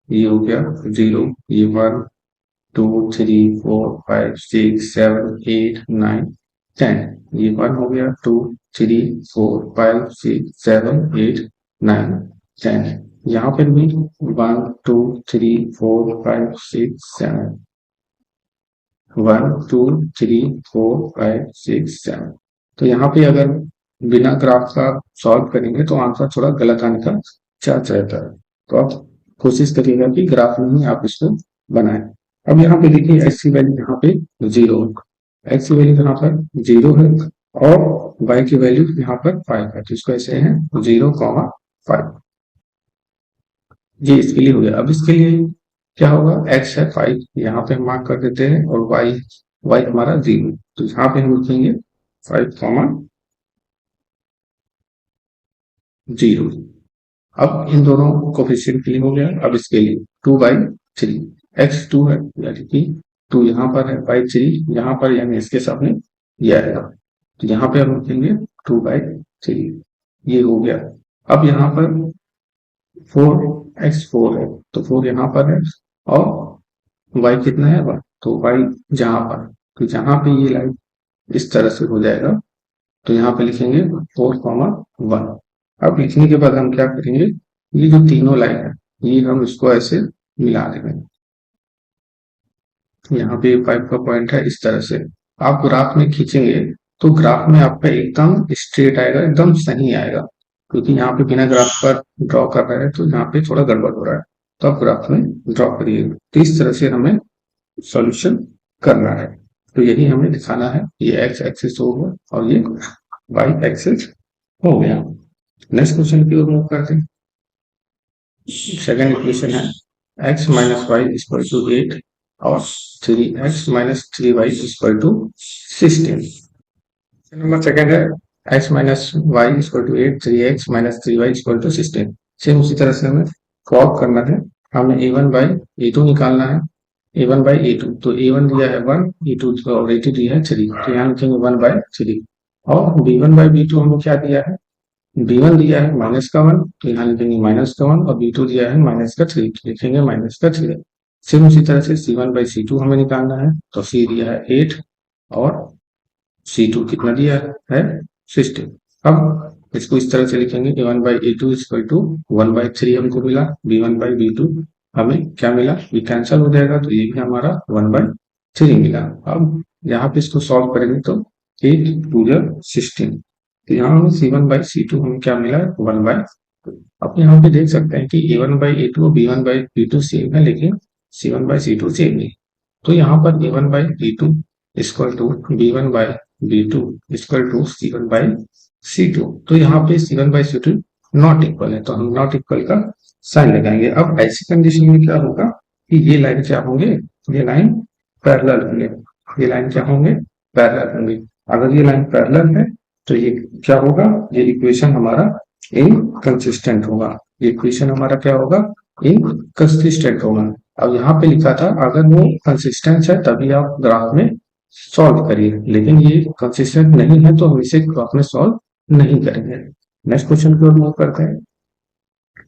ये हो गया 0, ये 1 2 3 4 5 6 7 8 9 10, ये 1 हो गया, 2 3 4 5 6 7 8 9 10, यहाँ पर भी 1 2 3 4 5 6 7, 1 2 3 4 5 6 7। तो यहाँ पे अगर बिना ग्राफ का सॉल्व करेंगे तो आंसर थोड़ा गलत आने का चांस रहता है, तो आप कोशिश करिएगा कि ग्राफ में ही आप इसको बनाएं। अब यहाँ पे देखिए एक्स की वैल्यू यहाँ पे 0 है, एक्स की वैल्यू यहाँ पर 0 है और वाई की वैल्यू यहाँ पर 5 है, तो इसको ऐसे है 0,5। ये इसके लिए हो गया। अब इसके लिए क्या होगा, एक्स है 5, यहाँ पे हम मार्क कर देते हैं, और वाई वाई हमारा 0, तो यहाँ पे हम लिखेंगे 5,0। अब इन दोनों कोफिशिएंट के लिए हो गया। अब इसके लिए 2/3, एक्स 2 है यानी कि 2 यहाँ पर है, बाई 3 यहाँ पर, यानी इसके सामने ये आएगा, तो यहाँ पे हम लिखेंगे 2/3, ये हो गया। अब यहाँ पर 4x4 है, तो 4 यहाँ पर है और y कितना है 1, तो y जहां पर, तो जहां पे ये लाइन इस तरह से हो जाएगा, तो यहाँ पे लिखेंगे 4,1। अब लिखने के बाद हम क्या करेंगे, ये जो तीनों लाइन है ये हम इसको ऐसे मिला देंगे। यहाँ पे 5 का पॉइंट है, इस तरह से आप ग्राफ में खींचेंगे तो ग्राफ में आपका एकदम स्ट्रेट आएगा, एकदम सही आएगा, क्योंकि यहाँ पे बिना ग्राफ पर ड्रॉ कर रहे हैं तो यहाँ पे थोड़ा गड़बड़ हो रहा है, तो आप ग्राफ में ड्रॉ करिए। तो इस तरह से हमें सॉल्यूशन करना है, तो यही हमें दिखाना है। ये एक्स एक्सिस हो गया और ये वाई एक्सिस हो गया। नेक्स्ट क्वेश्चन की ओर मूव करते हैं। सेकेंड इक्वेशन है x minus Y equal to 8 और 3x minus 3y equal to 16। Number second है x minus Y equal to 8, 3x minus 3y equal to 16। Same उसी तरह से हमें सॉल्व करना है। हमें a1 बाई a2 निकालना है, a1 बाई a2, तो a1 दिया है 1, a2 और a2 दिया है 3, तो यहाँ लिखेंगे 1/3, और b1 बाई b2 हमें क्या दिया है, b1 दिया है -1, तो यहाँ लिखेंगे -1, और b2 दिया है -3, लिखेंगे -3। सेम उसी तरह से c1/c2 हमें निकालना है, तो c दिया है 8 और c2 कितना दिया है 16। अब इसको इस तरह से लिखेंगे a1 by a2 equal to 1/3 हमको मिला, b1/b2 हमें क्या मिला, ये कैंसिल हो जाएगा, तो ये भी हमारा 1/3 मिला। अब यहाँ पे इसको सॉल्व करेंगे तो 8 2 16, तो यहाँ हमें c1/c2 हमें क्या मिला 1/2। अब यहाँ पे देख सकते हैं कि a1/a2 और b1/b2 सेम है, लेकिन c1/c2 सेम नहीं, तो यहाँ पर a1/b2 equal to b1/b2 equal to c1/c2, तो यहाँ पे c1/c2 नॉट इक्वल है, तो हम नॉट इक्वल का साइन लगाएंगे। अब ऐसी कंडीशन में क्या होगा कि ये लाइन क्या होंगे, ये लाइन पैरेलल होंगे, ये लाइन क्या होंगे पैरेलल होंगे। अगर ये लाइन पैरेलल है तो ये क्या होगा, ये इक्वेशन हमारा इनकंसिस्टेंट होगा, ये इक्वेशन हमारा क्या होगा इनकंसिस्टेंट होगा। अब यहाँ पे लिखा था अगर वो कंसिस्टेंट है तभी आप ग्राफ में सॉल्व करिए, लेकिन ये कंसिस्टेंट नहीं है तो हम इसे ग्राफ में सॉल्व नहीं करेंगे। नेक्स्ट क्वेश्चन की ओर मूव करते हैं।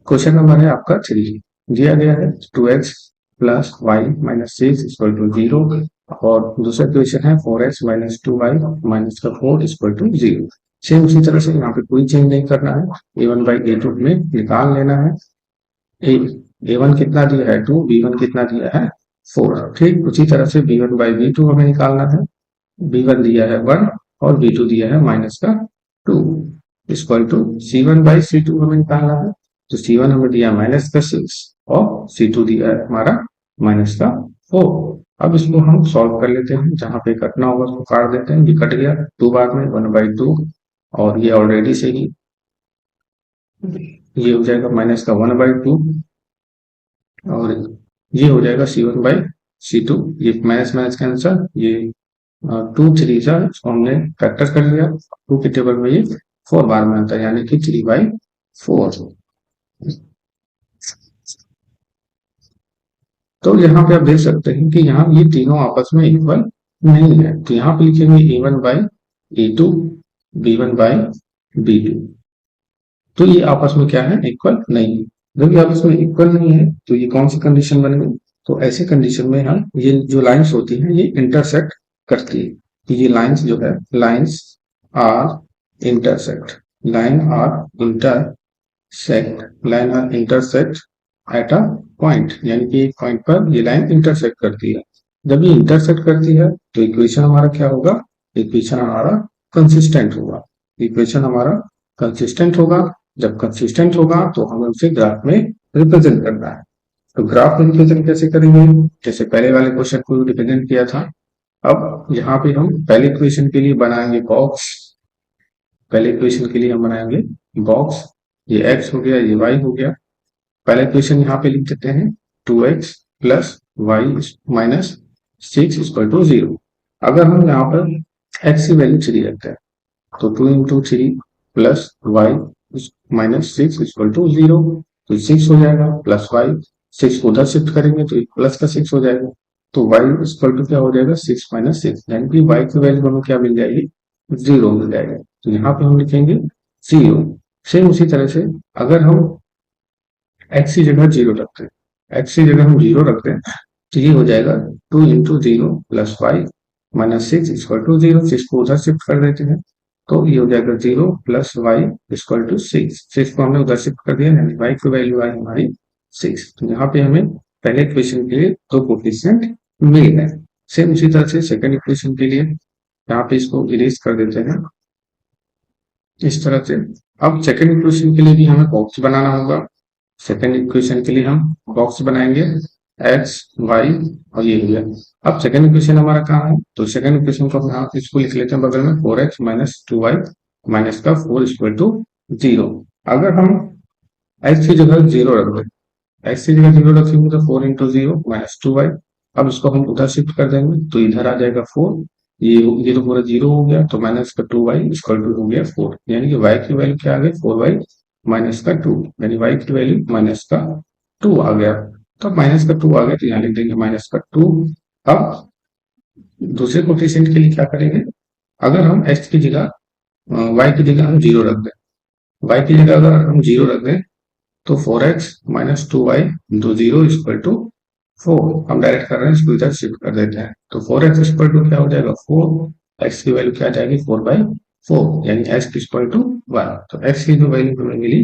क्वेश्चन नंबर है आपका 3, दिया गया है 2x plus Y minus 6 equal to 0, और दूसरा क्वेश्चन है 4x माइनस 2y माइनस का 4 इक्वल टू 0। सेम उसी तरह से यहाँ पे कोई चेंज नहीं करना है, a1/a2 में निकाल लेना है। a1 कितना दिया है 2, b1 कितना दिया है 4, ठीक उसी तरह से b1/b2 हमें निकालना है, b1 दिया है 1 और b2 दिया है माइनस का 2 इक्वल टू c1/c2 हमें निकालना है, तो c1 हमें दिया माइनस का 6 और c2 दिया है हमारा माइनस का 4। अब इसको हम सॉल्व कर लेते हैं, जहां पे कटना होगा उसको काट देते हैं, ये कट गया 2 बार में 1/2, और ये ऑलरेडी से ही ये हो जाएगा माइनस का 1/2, और ये हो जाएगा c1/c2 C2, ये माइनस माइनस कैंसर, ये 2 3 सा इसको हमने फैक्टर कर लिया, 2 के टेबल में ये 4 बार में आता है, यानी कि 3/4। तो यहाँ पे आप देख सकते हैं कि यहाँ ये तीनों आपस में इक्वल नहीं है, तो यहाँ पे लिखेंगे A1/A2, B1/B2। तो ये आपस में क्या है, इक्वल नहीं है। जब ये आपस में इक्वल नहीं है तो ये कौन सी कंडीशन बन गई, तो ऐसी कंडीशन में हम ये जो लाइंस होती हैं ये इंटरसेक्ट करती है। तो ये लाइंस जो है, lines are intersect, line are intersect at a point, यानी कि एक पॉइंट पर ये लाइन इंटरसेक्ट करती है। जब ये इंटरसेक्ट करती है तो इक्वेशन हमारा क्या होगा, इक्वेशन हमारा कंसिस्टेंट होगा, इक्वेशन हमारा कंसिस्टेंट होगा। जब कंसिस्टेंट होगा तो हमें उसे ग्राफ में रिप्रेजेंट करना है। तो ग्राफ में रिप्रेजेंट कैसे करेंगे, जैसे पहले वाले क्वेश्चन को रिप्रेजेंट किया था। अब यहाँ पे हम पहले इक्वेशन के लिए बनाएंगे बॉक्स, पहले इक्वेशन के लिए हम बनाएंगे बॉक्स, ये x हो गया, ये y हो गया। पहला इक्वेशन यहाँ पे लिख देते हैं 2x plus Y minus 6 equal to 0। अगर हम यहाँ पर x की वैल्यू 3 रखते हैं तो 2 into 3 plus Y minus 6 equal to 0, तो 6 हो जाएगा, प्लस वाई 6 को उधर शिफ्ट करेंगे तो प्लस का 6 हो जाएगा, तो y इक्वल टू क्या हो जाएगा, 6 माइनस 6, यानी कि y की वैल्यू हमें क्या मिल जाएगी, 0 मिल जाएगा। तो यहाँ पे हम लिखेंगे 0। सेम उसी तरह से अगर हम x की जगह 0 रखते हैं, x की जगह हम 0 रखते हैं तो ये हो जाएगा 2 into 0 plus Y minus 6 equal to 0, 6 को उधर शिफ्ट कर देते हैं तो ये हो जाएगा 0 प्लस वाई इक्वल टू 6 को हमने उधर शिफ्ट कर दिया, यानी y की वैल्यू आई हमारी 6। तो यहाँ पे हमें पहले इक्वेशन के लिए दो कोफिशिएंट मिल गए। सेम उसी तरह से सेकंड इक्वेशन के लिए यहाँ पे इसको इरेज कर देते हैं इस तरह से। अब सेकंड इक्वेशन के लिए भी हमें बॉक्स बनाना होगा। सेकंड इक्वेशन के लिए हम बॉक्स बनाएंगे x y और ये हो गया। अब सेकंड इक्वेशन हमारा कहाँ है, तो सेकंड इक्वेशन को हम यहाँ इसको लिख लेते हैं बगल में 4x माइनस 2y माइनस का 4 इक्वल टू 0। अगर हम x की जगह 0 रख दें, x की जगह 0 रखेंगे तो 4 इंटू 0 माइनस 2y। अब इसको हम उधर शिफ्ट कर देंगे तो इधर आ जाएगा 4, ये तो पूरा 0 हो गया, तो माइनस का 2y इक्वल टू हो गया 4, यानी कि y की वैल्यू क्या आ गई, 4y माइनस का 2, यानी y की वैल्यू माइनस का 2 आ गया। तो माइनस का 2 आ गया तो यहाँ लिख देंगे माइनस का 2। अब दूसरे कोफिशिएंट के लिए क्या करेंगे, अगर हम x की जगह y की जगह हम 0 रख दें, y की जगह अगर हम 0 रख दें तो 4x minus 2y into 0 equal to 4, हम डायरेक्ट कर रहे हैं, इसको इधर शिफ्ट कर देते हैं तो 4x इक्वल टू क्या हो जाएगा 4, x की वैल्यू क्या आ जाएगी 4/4, यानी x इक्वल टू 1। तो x की जो वैल्यू हमें मिली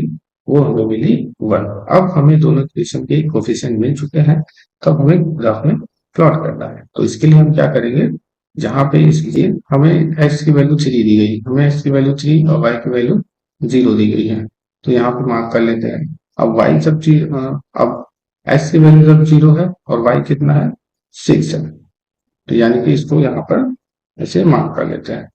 वो हमें मिली 1। अब हमें दोनों इक्वेशन के कोफिशिएंट मिल चुके हैं, तब हमें ग्राफ में प्लॉट करना है। तो इसके लिए हम क्या करेंगे, जहां पे इसलिए हमें x की वैल्यू 3 दी गई, हमें x की वैल्यू 3 और y की वैल्यू 0 दी गई है, तो यहाँ पे मार्क कर लेते हैं। अब y सब चीज अब x की वैल्यू जब 0 है और y कितना है 6 है, तो यानी कि इसको यहाँ पर ऐसे मार्क कर लेते हैं।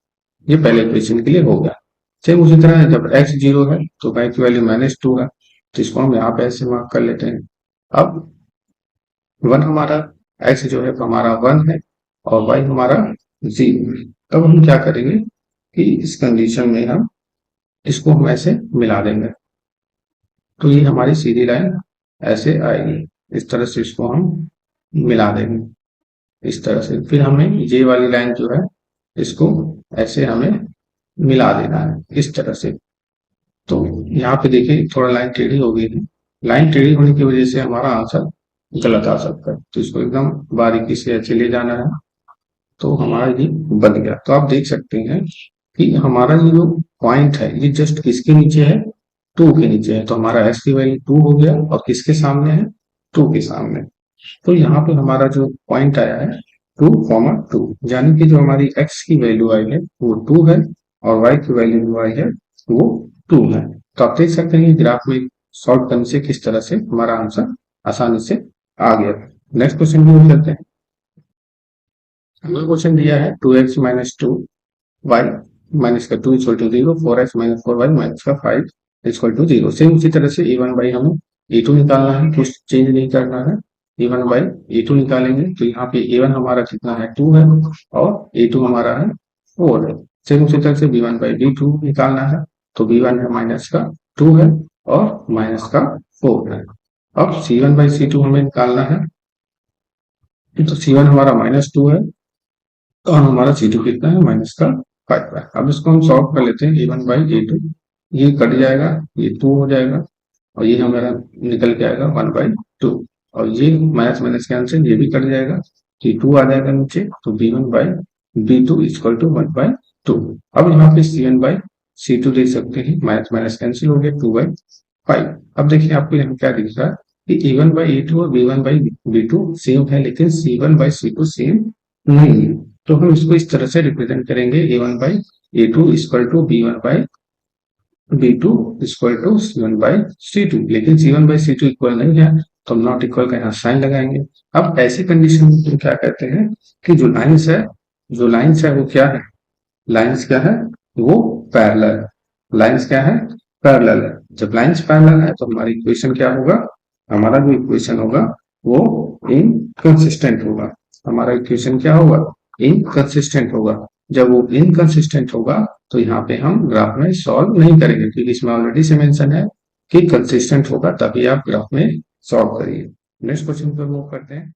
ये पहले इक्वेशन के लिए हो गया। सेम उसी तरह है, जब x 0 है तो y की वैल्यू -2 है, तो इसको हम यहाँ पे ऐसे मार्क कर लेते हैं। अब 1 हमारा x जो है हमारा 1 है और y हमारा 0 है। तब हम क्या करेंगे कि इस कंडीशन में हम इसको हम ऐसे मिला देंगे, तो ये हमारी सीधी लाइन ऐसे आएगी, इस तरह से इसको हम मिला देंगे इस तरह से। फिर हमें ये वाली लाइन जो है इसको ऐसे हमें मिला देना है इस तरह से। तो यहाँ पे देखिए थोड़ा लाइन टेढ़ी हो गई है, लाइन टेढ़ी होने की वजह से हमारा आंसर गलत आ सकता है, तो इसको एकदम बारीकी से ऐसे ले जाना है, तो हमारा ये बन गया। तो आप देख सकते हैं कि हमारा ये जो पॉइंट है ये जस्ट किसके नीचे है, 2 के नीचे है, तो हमारा x की वैल्यू 2 हो गया और किसके सामने है, 2 के सामने। तो यहाँ पे हमारा जो पॉइंट आया है 2,2, यानी कि जो हमारी x की वैल्यू आई है वो 2 है और y की वैल्यू जो आई है वो 2 है। तो आप देख सकते हैं ग्राफ में सॉल्व करने से किस तरह से हमारा आंसर आसानी से आ गया। नेक्स्ट क्वेश्चन भी करते हैं। क्वेश्चन दिया है 2x माइनस 2y माइनस का 2 equal to 0, 4x minus 4y minus का 5 इक्वल टू 0। सेम उसी तरह से a1 बाई हमें a2 निकालना है, कुछ चेंज नहीं करना है। a1 बाई a2 निकालेंगे तो यहाँ पे a1 हमारा कितना है 2 है और a2 हमारा है 4 है। सेम उसी तरह से b1 बाई b2 निकालना है तो b1 है माइनस का 2 है और माइनस का 4 है। अब c1 बाई c2 हमें निकालना है तो c1 हमारा -2 है और हमारा c2 कितना है माइनस का 5 है। अब इसको हम सॉल्व कर लेते हैं a1 बाई a2, ये कट जाएगा, ये 2 हो जाएगा और ये हमारा निकल के आएगा 1 बाई 2 और ये माइनस माइनस कैंसिल, ये भी कट जाएगा, ये 2 आ जाएगा नीचे तो b1 by b2 equal to 1 by 2। अब यहाँ पे c1 बाई c2 दे सकते हैं, माइनस माइनस कैंसिल हो गया 2 बाई 5। अब देखिए आपको यहाँ क्या दिख रहा है कि a1 बाई a2 और b1 बाई b2 सेम है लेकिन c1 बाई c2 सेम नहीं है। तो हम इसको इस तरह से रिप्रेजेंट करेंगे a1 by a2 equal to b1 by b2 equal to c1 by c2, लेकिन c1 बाई c2 इक्वल नहीं है तो हम नॉट इक्वल का यहाँ साइन लगाएंगे। अब ऐसी कंडीशन में हम क्या कहते हैं कि जो लाइंस है वो क्या है, लाइंस क्या है वो पैरेलल, लाइंस क्या है पैरेलल है। जब लाइंस पैरेलल है तो हमारी इक्वेशन क्या होगा, हमारा जो इक्वेशन होगा वो इनकंसिस्टेंट होगा। हमारा इक्वेशन क्या होगा इनकंसिस्टेंट होगा। जब वो इनकंसिस्टेंट होगा तो यहाँ पे हम ग्राफ में सॉल्व नहीं करेंगे क्योंकि इसमें ऑलरेडी से मेंशन है कि कंसिस्टेंट होगा तभी आप ग्राफ में सॉल्व करिए। नेक्स्ट क्वेश्चन पर मूव करते हैं।